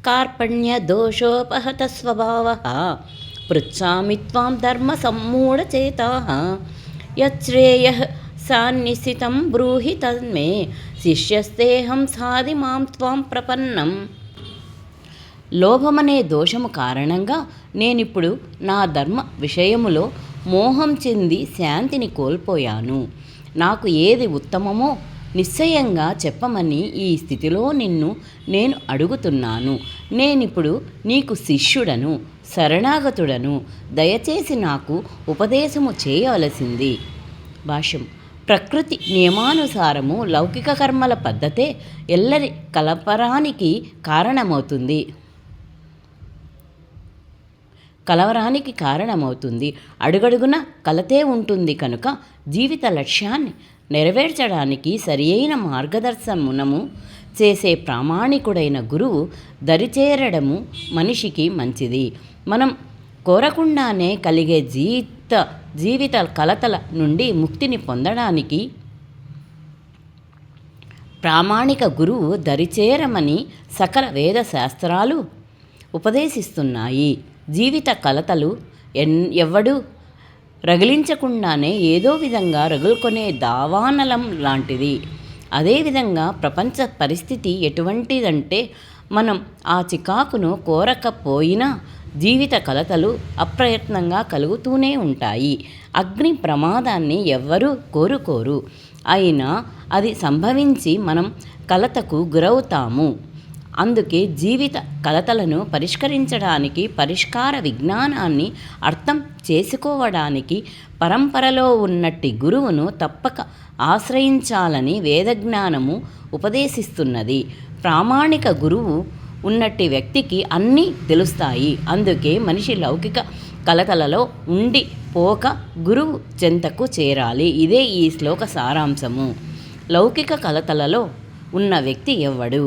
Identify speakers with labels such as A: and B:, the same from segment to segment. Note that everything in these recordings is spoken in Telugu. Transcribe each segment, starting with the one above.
A: కార్పణ్యదోషోపహతస్వభావः పృచ్ఛామి త్వాం ధర్మసమ్మూఢచేతాः యచ్ఛ్రేయః సాన్నిశ్చితం బ్రూహి తన్మే శిష్యస్తేహం సాధి మాం త్వాం ప్రపన్నం. లోభమనే దోషము కారణంగా నేనిప్పుడు నా ధర్మ విషయములో మోహం చెంది శాంతిని కోల్పోయాను. నాకు ఏది ఉత్తమమో నిశ్చయంగా చెప్పమని ఈ స్థితిలో నిన్ను నేను అడుగుతున్నాను. నేనిప్పుడు నీకు శిష్యుడను, శరణాగతుడను. దయచేసి నాకు ఉపదేశము చేయవలసింది. భాష్యం. ప్రకృతి నియమానుసారము లౌకిక కర్మల పద్ధతే ఎల్లరి కలవరానికి కారణమవుతుంది. అడుగడుగున కలతే ఉంటుంది కనుక జీవిత లక్ష్యాన్ని నెరవేర్చడానికి సరియైన మార్గదర్శనము చేసే ప్రామాణికుడైన గురువు దరిచేరడము మనిషికి మంచిది. మనం కోరకుండానే కలిగే జీవిత కలతల నుండి ముక్తిని పొందడానికి ప్రామాణిక గురువు దరిచేరమని సకల వేద శాస్త్రాలు ఉపదేశిస్తున్నాయి. జీవిత కలతలు ఎవ్వడూ రగిలించకుండానే ఏదో విధంగా రగులుకొనే దావానలం లాంటిది. అదేవిధంగా ప్రపంచ పరిస్థితి ఎటువంటిదంటే మనం ఆ చికాకును కోరకపోయినా జీవిత కలతలు అప్రయత్నంగా కలుగుతూనే ఉంటాయి. అగ్ని ప్రమాదాన్ని ఎవ్వరూ కోరుకోరు. అయినా అది సంభవించి మనం కలతకు గురవుతాము. అందుకే జీవిత కలతలను పరిష్కరించడానికి, పరిష్కార విజ్ఞానాన్ని అర్థం చేసుకోవడానికి పరంపరలో ఉన్నట్టి గురువును తప్పక ఆశ్రయించాలని వేదజ్ఞానము ఉపదేశిస్తున్నది. ప్రామాణిక గురువు ఉన్నట్టి వ్యక్తికి అన్నీ తెలుస్తాయి. అందుకే మనిషి లౌకిక కలతలలో ఉండి పోక గురువు చెంతకు చేరాలి. ఇదే ఈ శ్లోక సారాంశము. లౌకిక కలతలలో ఉన్న వ్యక్తి ఎవ్వడు?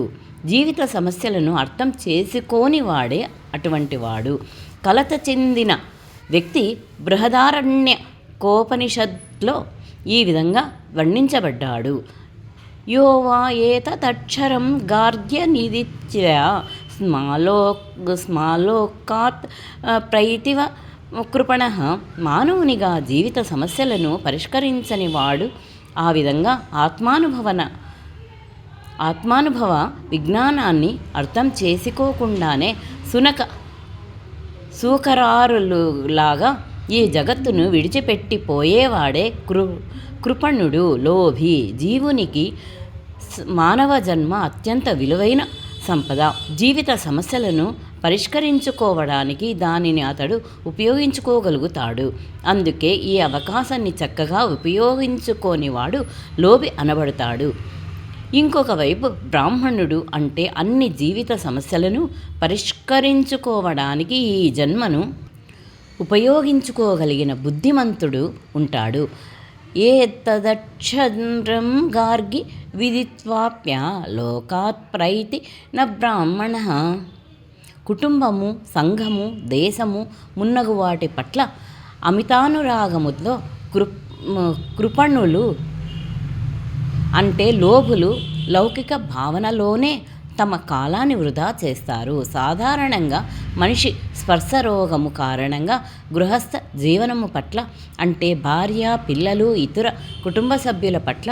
A: జీవిత సమస్యలను అర్థం చేసుకోని వాడే అటువంటి వాడు. కలత చెందిన వ్యక్తి బృహదారణ్యకోపనిషత్లో ఈ విధంగా వర్ణించబడ్డాడు. యో వా ఏతదక్షరం గార్గ్యనిదిత్య స్మాలోకాత్ ప్రైతివ కృపణః. మానవునిగా జీవిత సమస్యలను పరిష్కరించని వాడు ఆ విధంగా ఆత్మానుభవ విజ్ఞానాన్ని అర్థం చేసుకోకుండానే సూకరారులాగా ఈ జగత్తును విడిచిపెట్టిపోయేవాడే కృపణుడు, లోభి. జీవునికి మానవ జన్మ అత్యంత విలువైన సంపద. జీవిత సమస్యలను పరిష్కరించుకోవడానికి దానిని అతడు ఉపయోగించుకోగలుగుతాడు. అందుకే ఈ అవకాశాన్ని చక్కగా ఉపయోగించుకోనివాడు లోభి అనబడతాడు. ఇంకొక వైపు బ్రాహ్మణుడు అంటే అన్ని జీవిత సమస్యలను పరిష్కరించుకోవడానికి ఈ జన్మను ఉపయోగించుకోగలిగిన బుద్ధిమంతుడు ఉంటాడు. ఏతదక్షరం గార్గి విదిత్వాప్య లోకాత్ ప్రైతి న బ్రాహ్మణః. కుటుంబము, సంఘము, దేశము మున్నగు వాటి పట్ల అమితానురాగముతో కృపణులు అంటే లోభులు లౌకిక భావనలోనే తమ కాలాన్ని వృధా చేస్తారు. సాధారణంగా మనిషి స్పర్శరోగము కారణంగా గృహస్థ జీవనము పట్ల అంటే భార్య, పిల్లలు, ఇతర కుటుంబ సభ్యుల పట్ల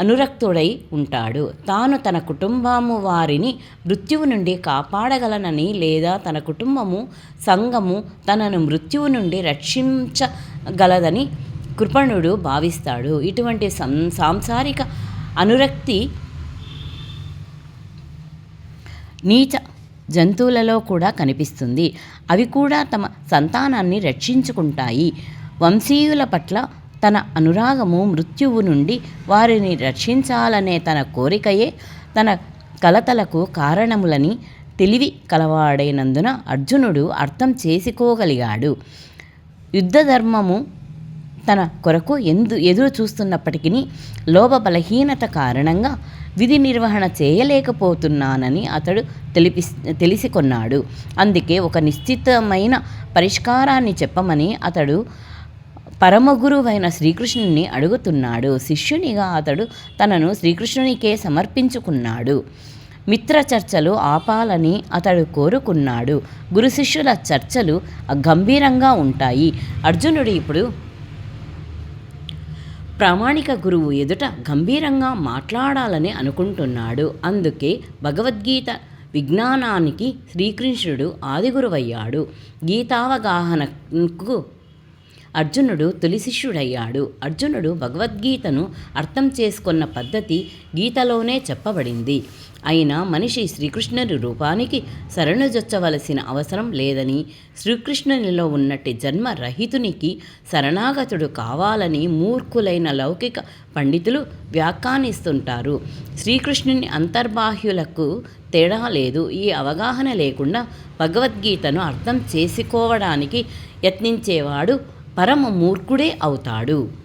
A: అనురక్తుడై ఉంటాడు. తాను తన కుటుంబము వారిని మృత్యువు నుండి కాపాడగలనని లేదా తన కుటుంబము, సంఘము తనను మృత్యువు నుండి రక్షించగలదని కృపణుడు భావిస్తాడు. ఇటువంటి సాంసారిక అనురక్తి నీచ జంతువులలో కూడా కనిపిస్తుంది. అవి కూడా తమ సంతానాన్ని రక్షించుకుంటాయి. వంశీయుల పట్ల తన అనురాగము మృత్యువు నుండి వారిని రక్షించాలనే తన కోరికయే తన కలతలకు కారణములని తెలివి కలవాడైనందున అర్జునుడు అర్థం చేసుకోగలిగాడు. యుద్ధ ధర్మము తన కొరకు ఎదురు చూస్తున్నప్పటికీ లోభ బలహీనత కారణంగా విధి నిర్వహణ చేయలేకపోతున్నానని అతడు తెలిసికొన్నాడు. అందుకే ఒక నిశ్చితమైన పరిష్కారాన్ని చెప్పమని అతడు పరమగురువైన శ్రీకృష్ణుని అడుగుతున్నాడు. శిష్యునిగా అతడు తనను శ్రీకృష్ణునికే సమర్పించుకున్నాడు. మిత్ర చర్చలు ఆపాలని అతడు కోరుకున్నాడు. గురు శిష్యుల చర్చలు గంభీరంగా ఉంటాయి. అర్జునుడు ఇప్పుడు ప్రామాణిక గురువు ఎదుట గంభీరంగా మాట్లాడాలని అనుకుంటున్నాడు. అందుకే భగవద్గీత విజ్ఞానానికి శ్రీకృష్ణుడు ఆదిగురువయ్యాడు. గీతావగాహనకు అర్జునుడు తొలి శిష్యుడయ్యాడు. అర్జునుడు భగవద్గీతను అర్థం చేసుకున్న పద్ధతి గీతలోనే చెప్పబడింది. అయినా మనిషి శ్రీకృష్ణుని రూపానికి శరణుజొచ్చవలసిన అవసరం లేదని, శ్రీకృష్ణునిలో ఉన్నట్టి జన్మ రహితునికి శరణాగతుడు కావాలని మూర్ఖులైన లౌకిక పండితులు వ్యాఖ్యానిస్తుంటారు. శ్రీకృష్ణుని అంతర్బాహ్యులకు తేడా లేదు. ఈ అవగాహన లేకుండా భగవద్గీతను అర్థం చేసుకోవడానికి యత్నించేవాడు పరమ మూర్ఖుడే అవుతాడు.